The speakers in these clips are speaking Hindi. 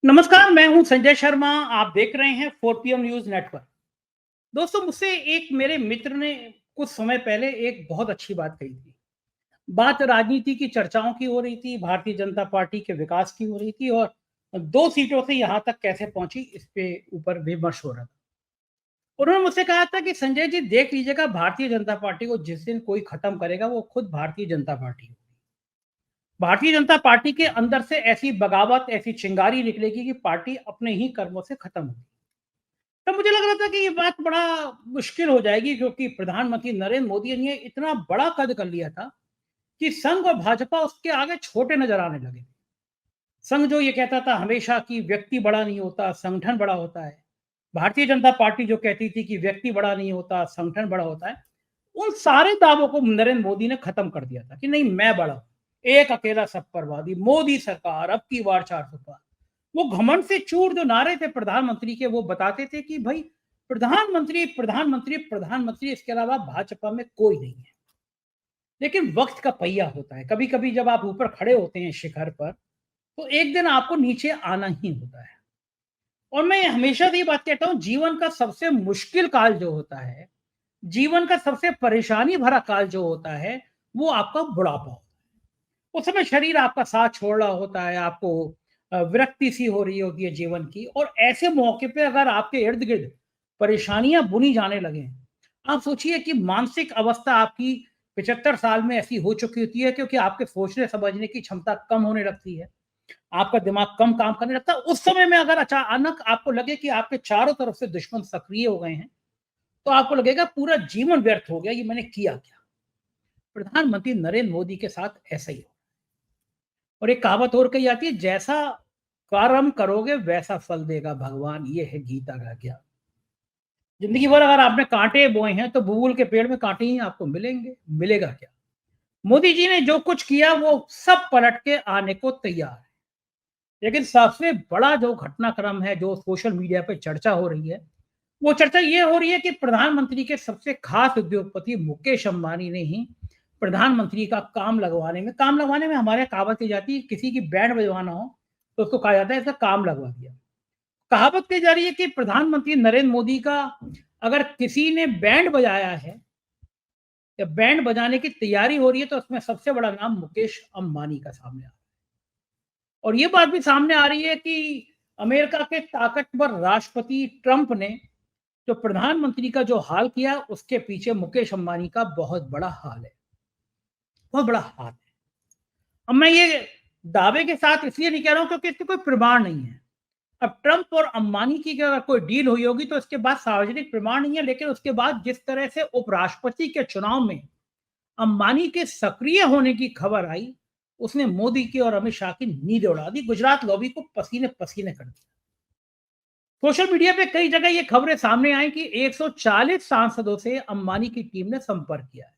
नमस्कार, मैं हूं संजय शर्मा। आप देख रहे हैं 4 PM न्यूज नेटवर्क। दोस्तों, मुझसे एक मेरे मित्र ने कुछ समय पहले एक बहुत अच्छी बात कही थी। बात राजनीति की चर्चाओं की हो रही थी, भारतीय जनता पार्टी के विकास की हो रही थी और 2 सीटों से यहाँ तक कैसे पहुंची इस पे ऊपर विमर्श हो रहा था। उन्होंने मुझसे कहा था कि संजय जी, देख लीजिएगा, भारतीय जनता पार्टी को जिस दिन कोई खत्म करेगा वो खुद भारतीय जनता पार्टी होगी। भारतीय जनता पार्टी के अंदर से ऐसी बगावत, ऐसी चिंगारी निकलेगी कि पार्टी अपने ही कर्मों से खत्म होगी। तब मुझे लग रहा था कि ये बात बड़ा मुश्किल हो जाएगी, क्योंकि प्रधानमंत्री नरेंद्र मोदी ने इतना बड़ा कद कर लिया था कि संघ और भाजपा उसके आगे छोटे नजर आने लगे। संघ जो ये कहता था हमेशा कि व्यक्ति बड़ा नहीं होता, संगठन बड़ा होता है। भारतीय जनता पार्टी जो कहती थी कि व्यक्ति बड़ा नहीं होता, संगठन बड़ा होता है। उन सारे दावों को नरेंद्र मोदी ने खत्म कर दिया था कि नहीं, मैं बड़ा हूं, एक अकेला सब पर वादी, मोदी सरकार, अब की बार 400 पार। वो घमंड से चूर जो नारे थे प्रधानमंत्री के, वो बताते थे कि भाई, प्रधानमंत्री प्रधानमंत्री प्रधानमंत्री, इसके अलावा भाजपा में कोई नहीं है। लेकिन वक्त का पहिया होता है, कभी कभी जब आप ऊपर खड़े होते हैं शिखर पर, तो एक दिन आपको नीचे आना ही होता है। और मैं हमेशा से ये बात कहता हूँ, जीवन का सबसे मुश्किल काल जो होता है, जीवन का सबसे परेशानी भरा काल जो होता है, वो आपका बुढ़ापा होता है। उस समय शरीर आपका साथ छोड़ रहा होता है, आपको विरक्ति सी हो रही होती है जीवन की, और ऐसे मौके पे अगर आपके इर्द गिर्द परेशानियां बुनी जाने लगे, आप सोचिए कि मानसिक अवस्था आपकी 75 साल में ऐसी हो चुकी होती है, क्योंकि आपके सोचने समझने की क्षमता कम होने लगती है, आपका दिमाग कम काम करने लगता है। उस समय में अगर अचानक आपको लगे कि आपके चारों तरफ से दुश्मन सक्रिय हो गए हैं, तो आपको लगेगा पूरा जीवन व्यर्थ हो गया, ये मैंने किया क्या। प्रधानमंत्री नरेंद्र मोदी के साथ ऐसा ही हो। और एक कहावत और कही जाती है, जैसा कर्म करोगे वैसा फल देगा भगवान, ये है गीता का ज्ञान। जिंदगी भर अगर आपने कांटे बोए हैं, तो बबूल के पेड़ में कांटे ही आपको मिलेंगे, मिलेगा क्या। मोदी जी ने जो कुछ किया वो सब पलट के आने को तैयार है। लेकिन सबसे बड़ा जो घटनाक्रम है, जो सोशल मीडिया पे चर्चा हो रही है, वो चर्चा ये हो रही है कि प्रधानमंत्री के सबसे खास उद्योगपति मुकेश अंबानी ने ही प्रधानमंत्री का काम लगवाने में हमारे यहाँ कहावत की जाती है, किसी की बैंड बजवाना हो तो उसको कहा जाता है इसका काम लगवा दिया। कहावत कही जा रही है कि प्रधानमंत्री नरेंद्र मोदी का अगर किसी ने बैंड बजाया है या बैंड बजाने की तैयारी हो रही है, तो उसमें सबसे बड़ा नाम मुकेश अंबानी का सामने आ रहा है। और ये बात भी सामने आ रही है कि अमेरिका के ताकतवर राष्ट्रपति ट्रंप ने जो प्रधानमंत्री का जो हाल किया, उसके पीछे मुकेश अंबानी का बहुत बड़ा हाल है, बहुत बड़ा हाथ है। अब मैं ये दावे के साथ इसलिए नहीं कह रहा हूं क्योंकि इसके कोई प्रमाण नहीं है। अब ट्रंप और अंबानी की अगर कोई डील हुई होगी तो इसके बाद सार्वजनिक प्रमाण नहीं है, लेकिन उसके बाद जिस तरह से उपराष्ट्रपति के चुनाव में अंबानी के सक्रिय होने की खबर आई, उसने मोदी की और अमित शाह की नींद उड़ा दी, गुजरात लॉबी को पसीने पसीने कर दिया। सोशल मीडिया पे कई जगह ये खबरें सामने आई कि 140 सांसदों से अंबानी की टीम ने संपर्क किया है,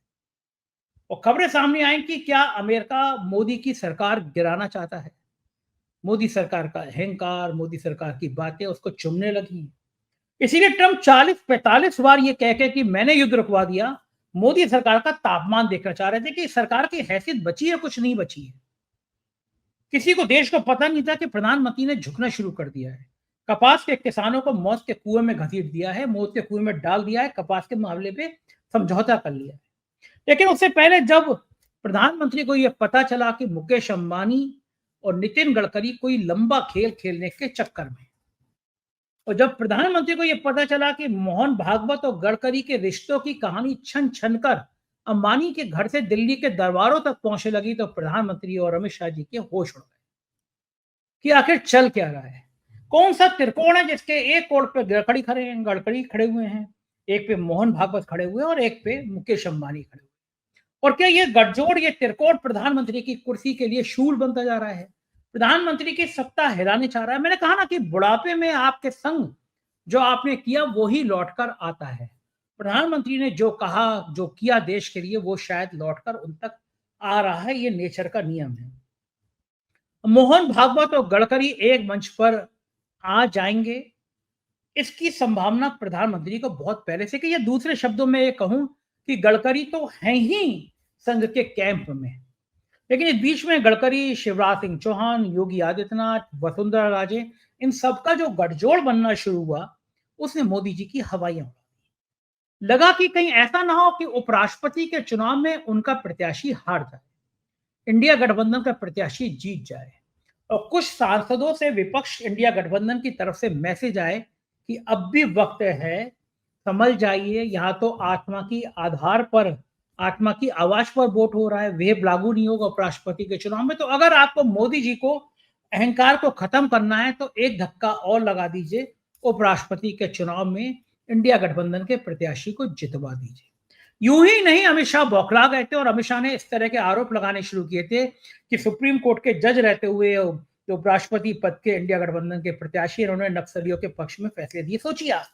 और खबरें सामने आई कि क्या अमेरिका मोदी की सरकार गिराना चाहता है। मोदी सरकार का अहंकार, मोदी सरकार की बातें उसको चुभने लगी। इसीलिए ट्रंप 40-45 बार ये कह के कि मैंने युद्ध रुकवा दिया, मोदी सरकार का तापमान देखना चाह रहे थे कि सरकार की हैसियत बची है, कुछ नहीं बची है। किसी को, देश को पता नहीं था कि प्रधानमंत्री ने झुकना शुरू कर दिया है। कपास के किसानों को मौत के कुएं में घसीट दिया है, मौत के कुएं में डाल दिया है, कपास के मामले पे समझौता कर लिया है। लेकिन उससे पहले जब प्रधानमंत्री को यह पता चला कि मुकेश अंबानी और नितिन गडकरी कोई लंबा खेल खेलने के चक्कर में, और जब प्रधानमंत्री को यह पता चला कि मोहन भागवत और गडकरी के रिश्तों की कहानी छन छन कर अंबानी के घर से दिल्ली के दरबारों तक पहुंचने लगी, तो प्रधानमंत्री और अमित शाह जी के होश उड़ गए कि आखिर चल क्या रहा है। कौन सा त्रिकोण है जिसके एक कोण पे गडकरी खड़े हुए हैं, एक पे मोहन भागवत खड़े हुए हैं और एक पे मुकेश अंबानी खड़े हुए हैं। और क्या ये गठजोड़, ये त्रिकोण प्रधानमंत्री की कुर्सी के लिए शूल बनता जा रहा है, प्रधानमंत्री की सत्ता हिलाने चाह रहा है। मैंने कहा ना कि बुढ़ापे में आपके संग जो आपने किया वो ही लौटकर आता है। प्रधानमंत्री ने जो कहा, जो किया देश के लिए, वो शायद लौटकर उन तक आ रहा है, ये नेचर का नियम है। मोहन भागवत और गडकरी एक मंच पर आ जाएंगे, इसकी संभावना प्रधानमंत्री को बहुत पहले से, कि या दूसरे शब्दों में ये कहूं कि गडकरी तो हैं ही संघ के कैंप में। लेकिन इस बीच में गडकरी, शिवराज सिंह चौहान, योगी आदित्यनाथ, वसुंधरा राजे, इन सबका जो गठजोड़ बनना शुरू हुआ, उसने मोदी जी की हवाइयां उड़ा दी। लगा कि कहीं ऐसा ना हो कि उपराष्ट्रपति के चुनाव में उनका प्रत्याशी हार जाए, इंडिया गठबंधन का प्रत्याशी जीत जाए और कुछ सांसदों से विपक्ष इंडिया गठबंधन की तरफ से मैसेज आए कि अब भी वक्त है, संभल जाइए, यहाँ तो आत्मा की आवाज पर वोट हो रहा है, वह लागू नहीं होगा उपराष्ट्रपति के चुनाव में। तो अगर आपको मोदी जी को अहंकार को खत्म करना है तो एक धक्का और लगा दीजिए, उपराष्ट्रपति के चुनाव में इंडिया गठबंधन के प्रत्याशी को जितवा दीजिए। यूं ही नहीं, अमित शाह बौखला गए थे और अमित शाह ने इस तरह के आरोप लगाने शुरू किए थे कि सुप्रीम कोर्ट के जज रहते हुए जो उपराष्ट्रपति पद के इंडिया गठबंधन के प्रत्याशी उन्होंने नक्सलियों के पक्ष में फैसले दिए। सोचिए आप,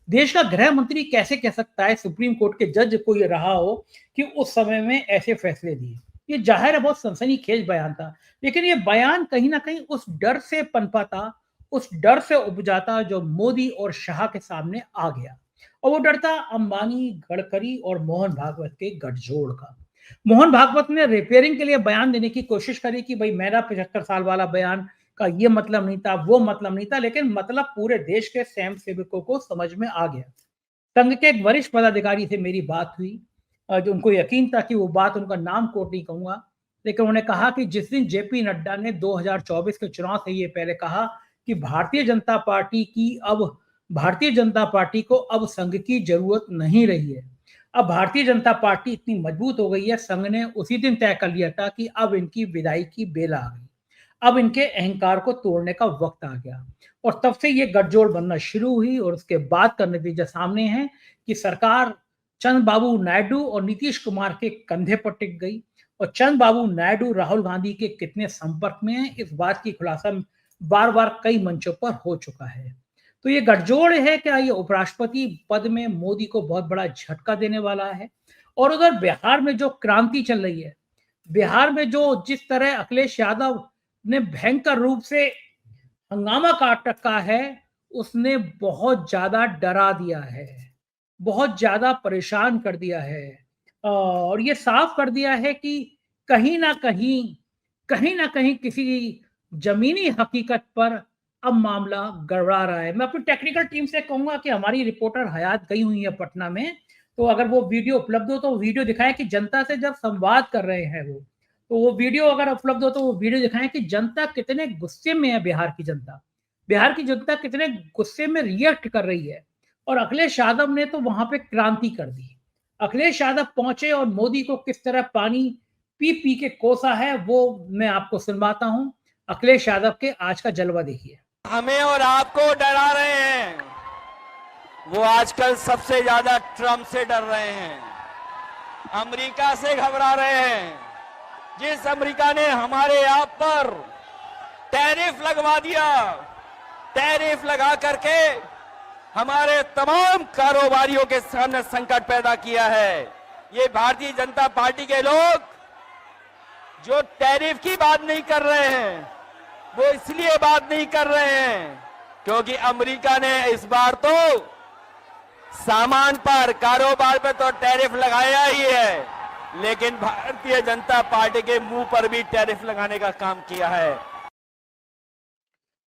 देश का गृह मंत्री कैसे कह सकता है सुप्रीम कोर्ट के जज कोई रहा हो कि उस समय में ऐसे फैसले दिए। ये जाहिर है बहुत सनसनीखेज बयान था, लेकिन ये बयान कहीं ना कहीं उस डर से पनपा था, उस डर से उपजा था जो मोदी और शाह के सामने आ गया। और वो डर था अंबानी, गडकरी और मोहन भागवत के गठजोड़ का। मोहन भागवत ने रिपेयरिंग के लिए बयान देने की कोशिश करी कि भाई मेरा 75 साल वाला बयान का ये मतलब नहीं था, वो मतलब नहीं था, लेकिन मतलब पूरे देश के स्वयं सेवकों को समझ में आ गया। संघ के एक वरिष्ठ पदाधिकारी से मेरी बात हुई, जो उनको यकीन था कि वो बात, उनका नाम कोट नहीं कहूंगा, लेकिन उन्होंने कहा कि जिस दिन जेपी नड्डा ने 2024 के चुनाव से ये पहले कहा कि भारतीय जनता पार्टी को अब संघ की जरूरत नहीं रही है, अब भारतीय जनता पार्टी इतनी मजबूत हो गई है, संघ ने उसी दिन तय कर लिया था कि अब इनकी विदाई की बेला आ गई, अब इनके अहंकार को तोड़ने का वक्त आ गया। और तब से ये गठजोड़ बनना शुरू हुई और उसके बाद का नतीजा सामने है कि सरकार चंद्रबाबू नायडू और नीतीश कुमार के कंधे पर टिक गई और चंद्रबाबू नायडू राहुल गांधी के कितने संपर्क में है, इस बात की खुलासा बार बार कई मंचों पर हो चुका है। तो ये गठजोड़ है, क्या ये उपराष्ट्रपति पद में मोदी को बहुत बड़ा झटका देने वाला है? और उधर बिहार में जो क्रांति चल रही है, बिहार में जो जिस तरह अखिलेश यादव ने भयंकर रूप से हंगामा काट रखा है, उसने बहुत ज्यादा डरा दिया है, बहुत ज्यादा परेशान कर दिया है और ये साफ कर दिया है कि कहीं ना कहीं किसी जमीनी हकीकत पर अब मामला गड़बड़ा रहा है। मैं अपनी टेक्निकल टीम से कहूंगा कि हमारी रिपोर्टर हयात गई हुई है पटना में, तो अगर वो वीडियो उपलब्ध हो तो वीडियो दिखाएं कि जनता से जब संवाद कर रहे हैं वो वीडियो अगर उपलब्ध हो तो वो वीडियो दिखाएं कि जनता कितने गुस्से में है, बिहार की जनता कितने गुस्से में रिएक्ट कर रही है। और अखिलेश यादव ने तो वहां पे क्रांति कर दी। अखिलेश यादव पहुंचे और मोदी को किस तरह पानी पी पी के कोसा है वो मैं आपको सुनवाता हूं। अखिलेश यादव के आज का जलवा देखिए। हमें और आपको डरा रहे हैं, वो आजकल सबसे ज्यादा ट्रंप से डर रहे हैं, अमेरिका से घबरा रहे हैं। जिस अमेरिका ने हमारे आप पर टैरिफ लगवा दिया, टैरिफ लगा करके हमारे तमाम कारोबारियों के सामने संकट पैदा किया है। ये भारतीय जनता पार्टी के लोग जो टैरिफ की बात नहीं कर रहे हैं, वो इसलिए बात नहीं कर रहे हैं क्योंकि अमेरिका ने इस बार तो सामान पर, कारोबार पर तो टैरिफ लगाया ही है, लेकिन भारतीय जनता पार्टी के मुंह पर भी टैरिफ लगाने का काम किया है।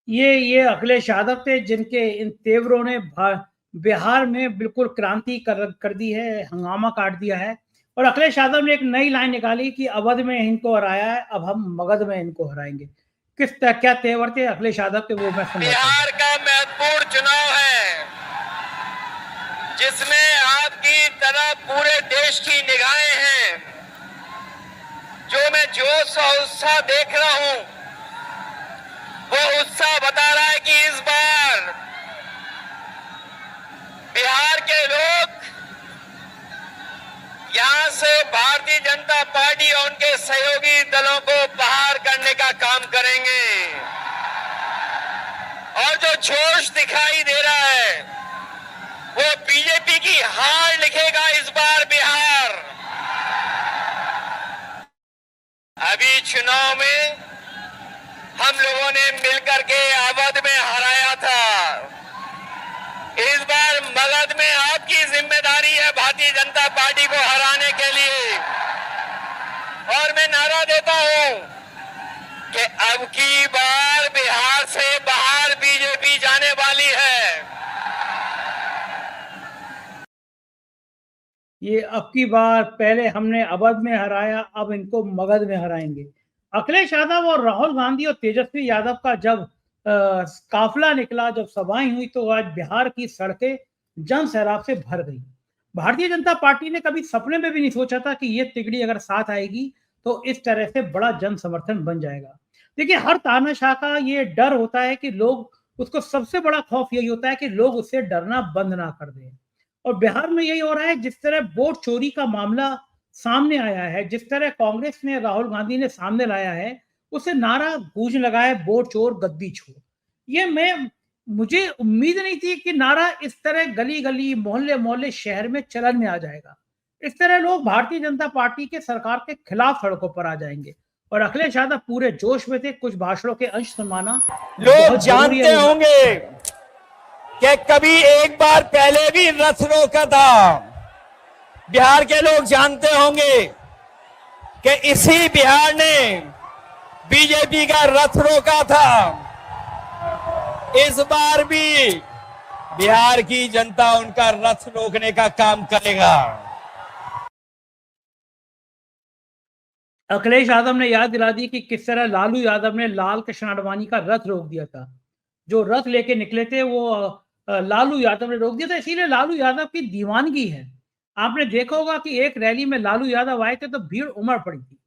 ये अखिलेश यादव थे जिनके इन तेवरों ने बिहार में बिल्कुल क्रांति कर दी है, हंगामा काट दिया है। और अखिलेश यादव ने एक नई लाइन निकाली कि अवध में इनको हराया है, अब हम मगध में इनको हराएंगे। क्या तेवर थे अखिलेश यादव के, वो मैं समझ। बिहार का महत्वपूर्ण चुनाव है जिसमें आपकी तरह पूरे देश की निगाहें हैं। जो मैं जोश और उत्साह देख रहा हूं, वो उत्साह बता रहा है कि इस बार बिहार के लोग यहां से भारतीय जनता पार्टी और उनके सहयोगी दलों को बाहर करने का काम करेंगे। और जो जोश दिखाई दे रहा है वो बीजेपी की हार लिखेगा इस बार बिहार। अभी चुनाव में हम लोगों ने मिलकर के अवध में हराया था, इस बार मगध में आपकी जिम्मेदारी है भारतीय जनता पार्टी को हराने के लिए। और मैं नारा देता हूं कि अब की बार बिहार से बाहर बीजेपी ये अब की बार पहले हमने अवध में हराया, अब इनको मगध में हराएंगे। अखिलेश यादव और राहुल गांधी और तेजस्वी यादव का जब काफिला निकला, जब सभाएं हुई, तो आज बिहार की सड़कें जन सैलाब से भर गई। भारतीय जनता पार्टी ने कभी सपने में भी नहीं सोचा था कि ये तिगड़ी अगर साथ आएगी तो इस तरह से बड़ा जन समर्थन बन जाएगा। देखिए, हर तानाशाह का ये डर होता है कि लोग उसको, सबसे बड़ा खौफ यही होता है कि लोग उससे डरना बंद ना कर दें। और बिहार में यही हो रहा है। जिस तरह वोट चोरी का मामला सामने आया है, जिस तरह कांग्रेस ने, राहुल गांधी ने सामने लाया है, उसे नारा गूंज लगा है, वोट चोर गद्दी छोड़। ये मुझे उम्मीद नहीं थी कि नारा इस तरह गली गली, मोहल्ले मोहल्ले, शहर में चलन में आ जाएगा। इस तरह लोग भारतीय जनता पार्टी के सरकार के खिलाफ सड़कों पर आ जाएंगे। और अखिलेश यादव पूरे जोश में थे। कुछ भाषणों के अंश सुनवाना लोग जानते होंगे कि कभी एक बार पहले भी रथ रोका था। बिहार के लोग जानते होंगे कि इसी बिहार ने बीजेपी का रथ रोका था। इस बार भी बिहार की जनता उनका रथ रोकने का काम करेगा। अखिलेश यादव ने याद दिला दी कि किस तरह लालू यादव ने लाल कृष्ण आडवाणी का रथ रोक दिया था। जो रथ लेके निकले थे वो लालू यादव ने रोक दिया था। इसीलिए लालू यादव की दीवानगी है। आपने देखा होगा कि एक रैली में लालू यादव आए थे तो भीड़ उमड़ पड़ी थी।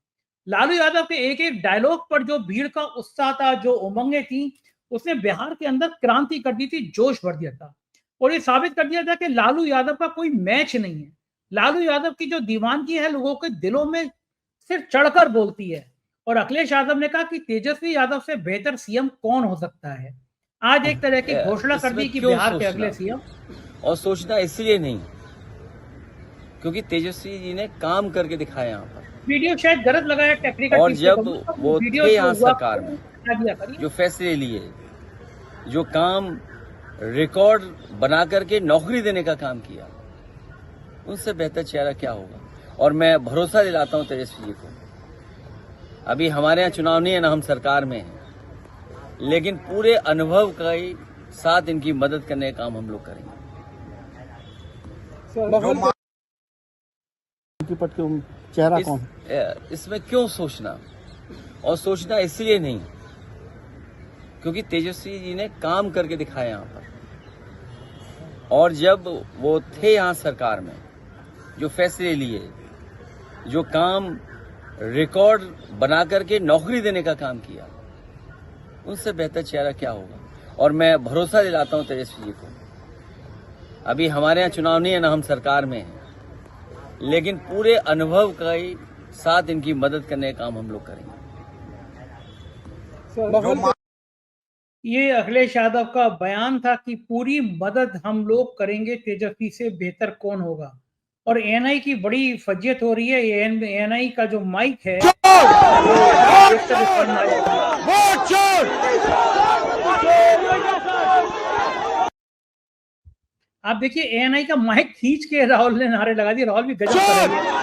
लालू यादव के एक एक डायलॉग पर जो भीड़ का उत्साह था, जो उमंगे थी, उसने बिहार के अंदर क्रांति कर दी थी, जोश भर दिया था। और ये साबित कर दिया था कि लालू यादव का कोई मैच नहीं है। लालू यादव की जो दीवानगी है लोगों के दिलों में सिर्फ चढ़कर बोलती है। और अखिलेश यादव ने कहा कि तेजस्वी यादव से बेहतर सीएम कौन हो सकता है। आज एक तरह की घोषणा कर दी कि बिहार के अगले सीएम। और सोचना इसलिए नहीं क्योंकि तेजस्वी जी ने काम करके दिखाया यहाँ पर। वीडियो शायद गलत लगा है, टेक्निकल। और जब वो थे यहाँ सरकार में, जो फैसले लिए, जो काम रिकॉर्ड बना करके नौकरी देने का काम किया, उनसे बेहतर चेहरा क्या होगा। और मैं भरोसा दिलाता हूं तेजस्वी जी को। अभी हमारे यहाँ चुनाव नहीं है ना, हम सरकार में हैं, लेकिन पूरे अनुभव के साथ इनकी मदद करने का काम हम लोग करेंगे। चेहरा कौन? इसमें क्यों सोचना, और सोचना इसलिए नहीं क्योंकि तेजस्वी जी ने काम करके दिखाया यहाँ पर। और जब वो थे यहाँ सरकार में, जो फैसले लिए, जो काम रिकॉर्ड बना करके नौकरी देने का काम किया, उनसे बेहतर चेहरा क्या होगा। और मैं भरोसा दिलाता हूं तेजस्वी जी को। अभी हमारे यहाँ चुनाव नहीं है ना, हम सरकार में हैं, लेकिन पूरे अनुभव के साथ इनकी मदद करने का काम हम लोग करेंगे। ये अखिलेश यादव का बयान था कि पूरी मदद हम लोग करेंगे, तेजस्वी से बेहतर कौन होगा। और एएनआई की बड़ी फजियत हो रही है। एएनआई का जो माइक है, आप देखिए, एएनआई का माइक खींच के राहुल ने नारे लगा दिए। राहुल भी गजब कर रहे हैं।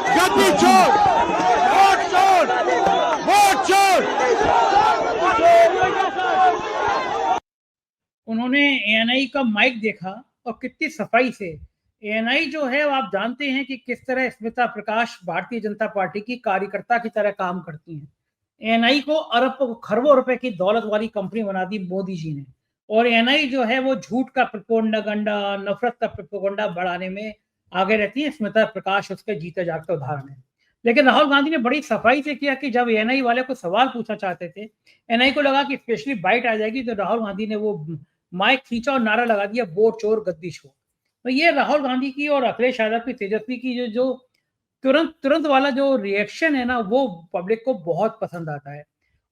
उन्होंने एएनआई का माइक देखा और कितनी सफाई से। एएनआई जो है, आप जानते हैं कि किस तरह स्मिता प्रकाश भारतीय जनता पार्टी की कार्यकर्ता की तरह काम करती हैं। एएनआई को अरबों खरबों रुपए की दौलत वाली कंपनी बना दी मोदी जी ने। और एएनआई जो है वो झूठ का प्रोपेगेंडा, नफरत का प्रोपेगेंडा बढ़ाने में आगे रहती है। स्मिता प्रकाश उसके जीते जागते उदाहरण है। लेकिन राहुल गांधी ने बड़ी सफाई से किया कि जब एएनआई वाले को सवाल पूछना चाहते थे, एएनआई को लगा कि स्पेशली बाइट आ जाएगी, तो राहुल गांधी ने वो माइक खींचा और नारा लगा दिया, वोट चोर गद्दी छोड़। तो ये राहुल गांधी की और अखिलेश यादव की, तेजस्वी की जो तुरंत वाला जो रिएक्शन है ना, वो पब्लिक को बहुत पसंद आता है।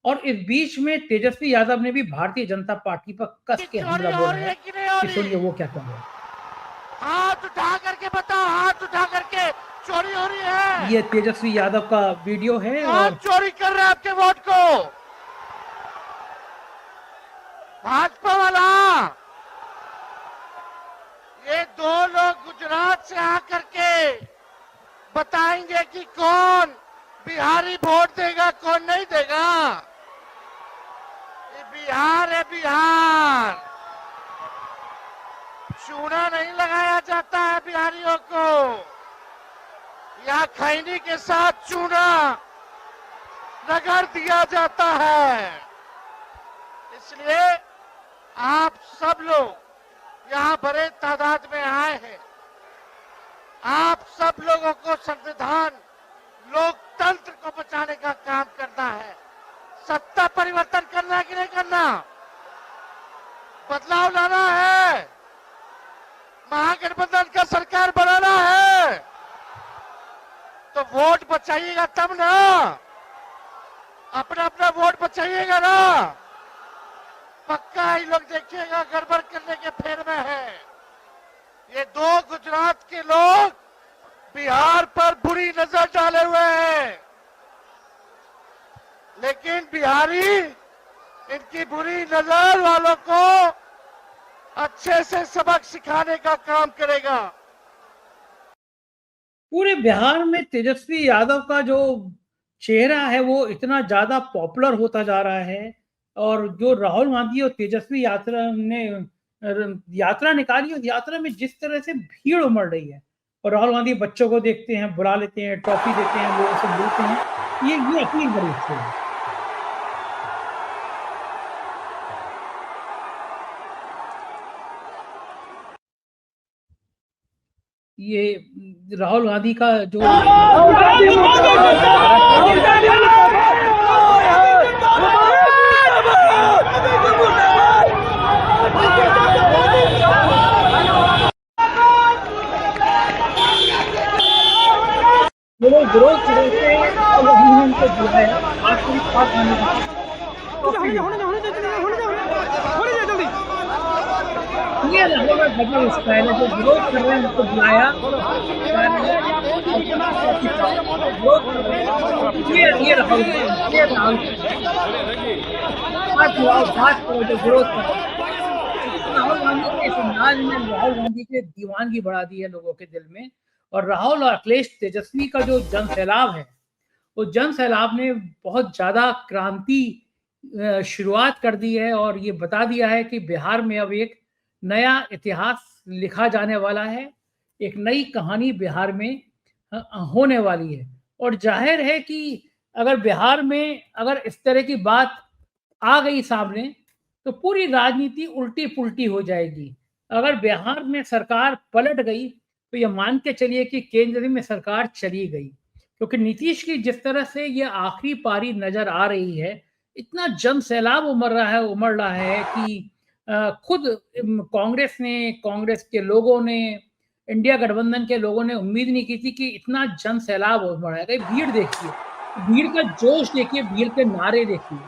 और इस बीच में तेजस्वी यादव ने भी भारतीय जनता पार्टी पर कस के हमला बोला है कि सुनिए वो क्या कह रहे हैं। हाथ उठा करके बताओ, हाथ उठा करके चोरी हो रही है। ये तेजस्वी यादव का वीडियो है। और चोरी कर रहे हैं आपके वोट को भाजपा वाला। ये दो लोग गुजरात से आकर के बताएंगे कि कौन बिहारी वोट देगा, कौन नहीं देगा। ये बिहार है, बिहार। चूना नहीं लगाया जाता है बिहारियों को। या खैनी के साथ चूना रगड़ दिया जाता है। इसलिए आप सब लोग यहाँ बड़े तादाद में आए हैं। आप सब लोगों को संविधान लोकतंत्र को बचाने का काम करना है। सत्ता परिवर्तन करना है कि नहीं करना? बदलाव लाना है, महागठबंधन का सरकार बनाना है, तो वोट बचाइएगा तब ना, अपना अपना वोट बचाइएगा ना। पक्का ही लोग देखिएगा गड़बड़ करने के फेर में है। ये दो गुजरात के लोग बिहार पर बुरी नजर डाले हुए हैं, लेकिन बिहारी इनकी बुरी नजर वालों को अच्छे से सबक सिखाने का काम करेगा। पूरे बिहार में तेजस्वी यादव का जो चेहरा है वो इतना ज्यादा पॉपुलर होता जा रहा है, और जो राहुल गांधी और तेजस्वी यात्रा निकाली, और यात्रा में जिस तरह से भीड़ उमड़ रही है, और राहुल गांधी बच्चों को देखते हैं, बुला लेते हैं, टॉफी देते हैं, लोगों से मिलते हैं, ये अपनी बड़ी है। ये राहुल गांधी का जो विरोध करे थे और उनको बुलाया आज पूरी बात ये मतलब पहले जो विरोध कर रहे हैं उनको बुलाया, ये राहुल बात करो जो विरोध कर रहे हैं। राहुल गांधी के इस अंदाज में राहुल गांधी की दीवानगी बढ़ा दी है लोगों के दिल में। और राहुल और अखिलेश तेजस्वी का जो जन सैलाब है, वो जन सैलाब ने बहुत ज्यादा क्रांति शुरुआत कर दी है, और ये बता दिया है कि बिहार में अब एक नया इतिहास लिखा जाने वाला है, एक नई कहानी बिहार में होने वाली है। और जाहिर है कि अगर बिहार में अगर इस तरह की बात आ गई सामने, तो पूरी राजनीति उल्टी पुल्टी हो जाएगी। अगर बिहार में सरकार पलट गई तो ये मान के चलिए कि केंद्र में सरकार चली गई, क्योंकि नीतीश की जिस तरह से ये आखिरी पारी नजर आ रही है, इतना जन सैलाब उमड़ रहा है कि खुद कांग्रेस के लोगों ने, इंडिया गठबंधन के लोगों ने उम्मीद नहीं की थी कि इतना जन सैलाब उमड़ेगा। भीड़ देखिए, भीड़ का जोश देखिए, भीड़ के नारे देखिए।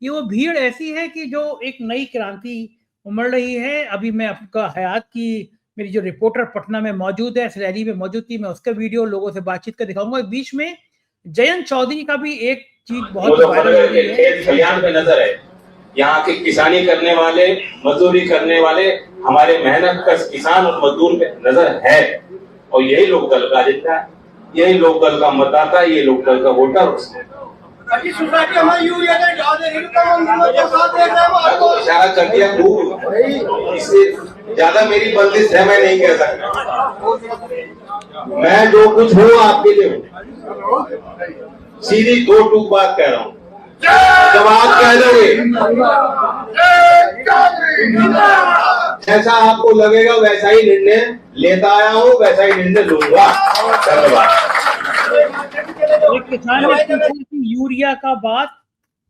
ये वो भीड़ ऐसी है कि जो एक नई क्रांति उमड़ रही है। अभी मैं आपका हयात की मेरी जो रिपोर्टर पटना में मौजूद है, इस रैली में मौजूद थी, मैं उसका वीडियो लोगों से बातचीत कर दिखाऊंगा। बीच में जयंत चौधरी का भी एक चीज बहुत वायरल हो रही है। खलिहान पे नजर है, यहाँ के किसानी करने वाले, मजदूरी करने वाले, हमारे मेहनत का किसान और मजदूर पे नजर है, और यही लोकदल का एजेंडा है, यही लोकदल का मतदाता, ये लोकदल का वोटर। इशारा कर दिया, इससे ज्यादा मेरी बंदिश है, मैं नहीं कह सकता। मैं जो कुछ हूँ आपके लिए हूँ, सीधी दो टूक बात कह रहा हूँ। जब आप कह दोगे जैसा आपको लगेगा वैसा ही निर्णय लेता आया हूँ, वैसा ही निर्णय लूंगा। धन्यवाद। एक किसान ने पूछा कि यूरिया का बात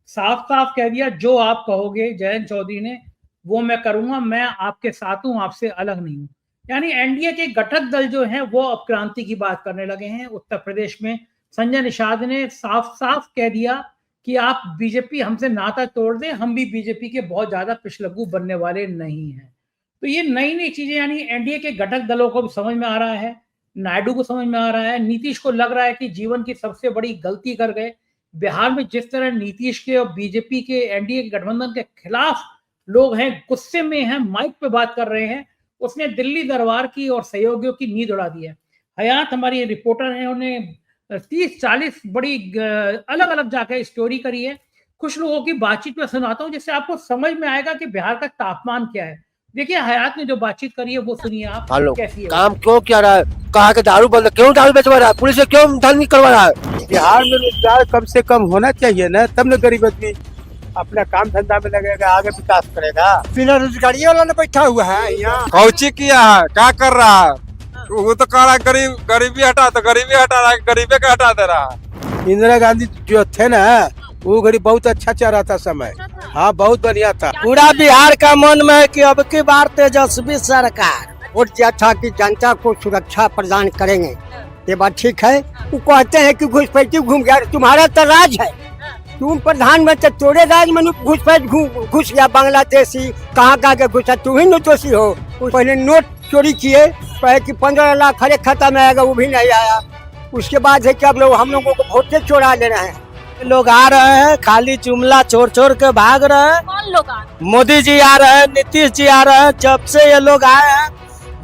साफ साफ कह दिया, जो आप कहोगे जयंत चौधरी ने वो मैं करूंगा, मैं आपके साथ हूं, आपसे अलग नहीं हूं। यानी एनडीए के घटक दल जो हैं वो अब क्रांति की बात करने लगे हैं। उत्तर प्रदेश में संजय निषाद ने साफ साफ कह दिया कि आप बीजेपी हमसे नाता तोड़ दें, हम भी बीजेपी के बहुत ज्यादा पिछलग्गू बनने वाले नहीं हैं। तो ये नई नई चीजें यानी एनडीए के घटक दलों को भी समझ में आ रहा है, नायडू को समझ में आ रहा है, नीतीश को लग रहा है कि जीवन की सबसे बड़ी गलती कर गए। बिहार में जिस तरह नीतीश के और बीजेपी के एनडीए के गठबंधन के खिलाफ लोग हैं, गुस्से में हैं, माइक पे बात कर रहे हैं, उसने दिल्ली दरबार की और सहयोगियों की नींद उड़ा दी है। हयात हमारी रिपोर्टर हैं, उन्हें 30-40 बड़ी अलग अलग जाकर स्टोरी करी है। कुछ लोगों की बातचीत में सुनाता हूँ जिससे आपको समझ में आएगा कि बिहार का तापमान क्या है। देखिए हयात ने जो बातचीत करी है वो सुनिए आप, हेलो, कैसी है। काम क्यों क्या रहा है? कहा कि दारू बंद, क्यों दारू बेचवा रहा है? पुलिस से क्यों धन नहीं करवा रहा है? बिहार में रोजगार कम से कम होना चाहिए ना, तब न गरीब आदमी अपना काम धंधा में लगेगा, आगे विकास करेगा। बिना रोजगारी वाला ने बैठा हुआ है यहाँ। कौची किया है, क्या कर रहा है? वो तो कह रहा है गरीबी हटा, तो गरीबी हटा रहा है, गरीबी का हटा दे रहा है। इंदिरा गांधी जो थे ना, वो घड़ी बहुत अच्छा चल रहा था समय। हाँ, बहुत बढ़िया था। पूरा बिहार का मन में है कि अब की बार तेजस्वी सरकार वोट दिया था कि जनता को सुरक्षा प्रदान करेंगे, ये बात ठीक है। वो कहते हैं कि घुसपैठी घूम गया, तुम्हारा तो राज है, तुम प्रधानमंत्री, तोरे राज में घुसपैठ घुस गया बांग्लादेशी, कहाँ के घुसा, तू ही दोषी हो। पहले नोट चोरी किए, कहे कि 15 लाख हर एक खाता में आएगा, वो भी नहीं आया। उसके बाद है कि अब लोग हम लोगों को वोट चोरा ले रहे हैं। लोग आ रहे हैं, खाली जुमला छोड़ छोड़ के भाग रहे हैं। कौन लोग आ रहे हैं? मोदी जी आ रहे हैं, नीतीश जी आ रहे हैं। जब से ये लोग आए हैं,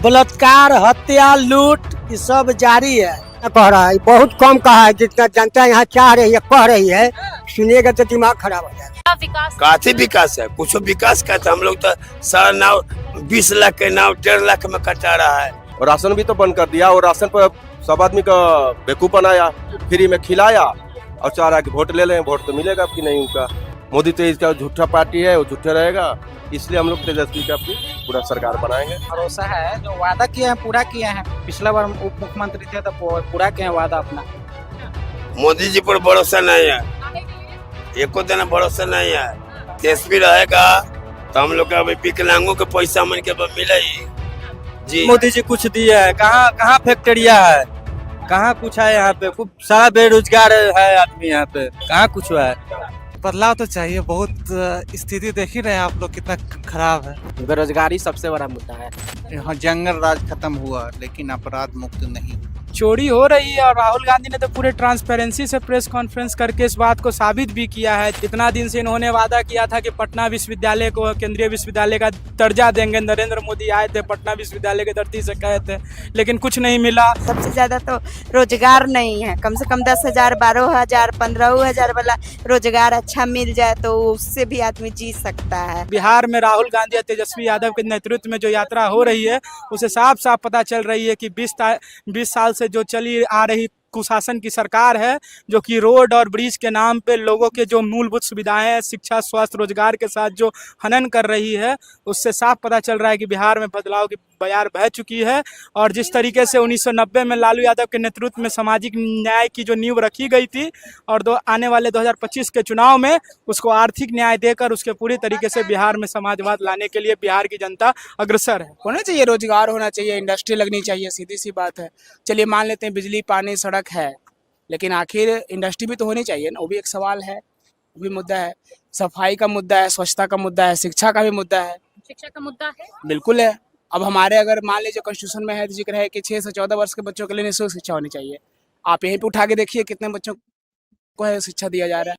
बलात्कार, हत्या, लूट, ये सब जारी है। कह रहा है बहुत कम कहा है, जितना जनता यहाँ चाह रही है, कह रही है, सुनिएगा तो दिमाग खराब हो जाएगा। विकास काफी विकास है, कुछ विकास का था। हम लोग तो सारा नाव 20 लाख के नाव 1.5 लाख में कटा रहा है। और राशन भी तो बंद कर दिया, और राशन पर सब आदमी का बेवकूफ बनाया, फ्री में खिलाया और चाह रहा कि वोट ले लें, वोट तो मिलेगा कि नहीं उनका। मोदी तो इसका झूठा पार्टी है, वो झूठे रहेगा, इसलिए हम लोग तेजस्वी का पूरा सरकार बनाएंगे। भरोसा है, जो वादा किए हैं पूरा किए हैं। पिछला बार उप मुख्यमंत्री थे तो पूरा किए हैं वादा अपना। मोदी जी पर भरोसा नहीं है, एको दिन भरोसा नहीं है। तेजस्वी रहेगा तो हम लोग का विकलांगों के पैसा मन के मिले जी। मोदी जी कुछ दिए है, कहाँ फैक्ट्रिया है, कहाँ कुछ है? यहाँ पे खूब सारा बेरोजगार है आदमी, यहाँ पे कहाँ कुछ है? बदलाव तो चाहिए, बहुत स्थिति देख ही रहे हैं आप लोग कितना खराब है। बेरोजगारी सबसे बड़ा मुद्दा है। यहाँ जंगल राज खत्म हुआ, लेकिन अपराध मुक्त नहीं। चोरी हो रही है और राहुल गांधी ने तो पूरे ट्रांसपेरेंसी से प्रेस कॉन्फ्रेंस करके इस बात को साबित भी किया है। इतना दिन से इन्होंने वादा किया था कि पटना विश्वविद्यालय को केंद्रीय विश्वविद्यालय का दर्जा देंगे। नरेंद्र मोदी आए थे, पटना विश्वविद्यालय की धरती से कहे थे, लेकिन कुछ नहीं मिला। सबसे ज्यादा तो रोजगार नहीं है, कम से कम 10,000, 12,000, 15,000 वाला रोजगार अच्छा मिल जाए तो उससे भी आदमी जी सकता है। बिहार में राहुल गांधी और तेजस्वी यादव के नेतृत्व में जो यात्रा हो रही है, उसे साफ साफ पता चल रही है कि 20 साल से जो चली आ रही कुशासन की सरकार है, जो कि रोड और ब्रिज के नाम पे लोगों के जो मूलभूत सुविधाएं हैं, शिक्षा, स्वास्थ्य, रोजगार के साथ जो हनन कर रही है, उससे साफ पता चल रहा है कि बिहार में बदलाव की बयार बह चुकी है। और जिस तरीके से 1990 में लालू यादव के नेतृत्व में सामाजिक न्याय की जो नींव रखी गई थी, और आने वाले 2025 के चुनाव में उसको आर्थिक न्याय देकर उसके पूरी तरीके से बिहार में समाजवाद लाने के लिए बिहार की जनता अग्रसर है। होना चाहिए, रोजगार होना चाहिए, इंडस्ट्री लगनी चाहिए, सीधी सी बात है। चलिए मान लेते हैं बिजली, पानी, सड़क है, लेकिन आखिर इंडस्ट्री भी तो होनी चाहिए ना, वो भी एक सवाल है, वो भी मुद्दा है। सफाई का मुद्दा है, स्वच्छता का मुद्दा है, शिक्षा का भी मुद्दा है। शिक्षा का मुद्दा है, बिल्कुल है। अब हमारे अगर मान लीजिए कॉन्स्टिट्यूशन में है, जिक्र है कि 6 से 14 वर्ष के बच्चों के लिए निःशुल्क शिक्षा होनी चाहिए। आप यहीं पे उठा के देखिए कितने बच्चों को है शिक्षा दिया जा रहा है।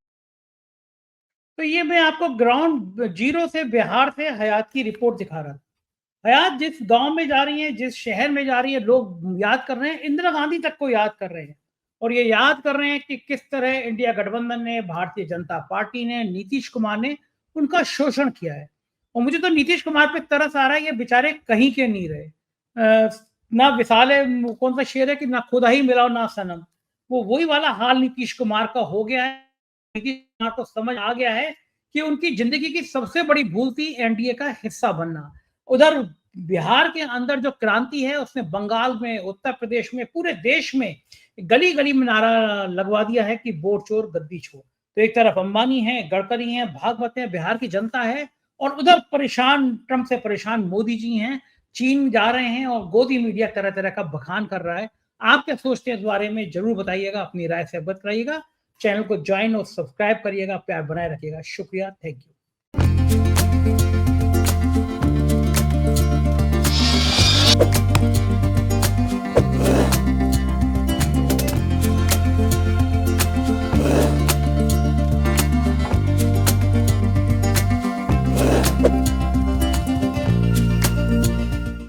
तो ये मैं आपको ग्राउंड जीरो से, बिहार से हयात की रिपोर्ट दिखा रहा था। हयात जिस गांव में जा रही है, जिस शहर में जा रही है, लोग याद कर रहे हैं, इंदिरा गांधी तक को याद कर रहे हैं, और ये याद कर रहे हैं कि किस तरह इंडिया गठबंधन ने, भारतीय जनता पार्टी ने, नीतीश कुमार ने उनका शोषण किया है। और मुझे तो नीतीश कुमार पे तरस आ रहा है, ये बेचारे कहीं के नहीं रहे। ना विशाल है, कौन सा शेर है कि ना खुदा ही मिला ना सनम, वो वही वाला हाल नीतीश कुमार का हो गया है। नीतीश कुमार को समझ आ गया है कि उनकी जिंदगी की सबसे बड़ी भूल थी एनडीए का हिस्सा बनना। उधर बिहार के अंदर जो क्रांति है, उसने बंगाल में, उत्तर प्रदेश में, पूरे देश में गली गली में नारा लगवा दिया है कि वोट चोर गद्दी चोर। तो एक तरफ अंबानी है, गडकरी है, भागवत है, बिहार की जनता है, और उधर परेशान, ट्रंप से परेशान मोदी जी हैं, चीन जा रहे हैं, और गोदी मीडिया तरह तरह का बखान कर रहा है। आप क्या सोचते हैं इस बारे में, जरूर बताइएगा, अपनी राय से अवगत रहिएगा। चैनल को ज्वाइन और सब्सक्राइब करिएगा, प्यार बनाए रखिएगा। शुक्रिया, थैंक यू।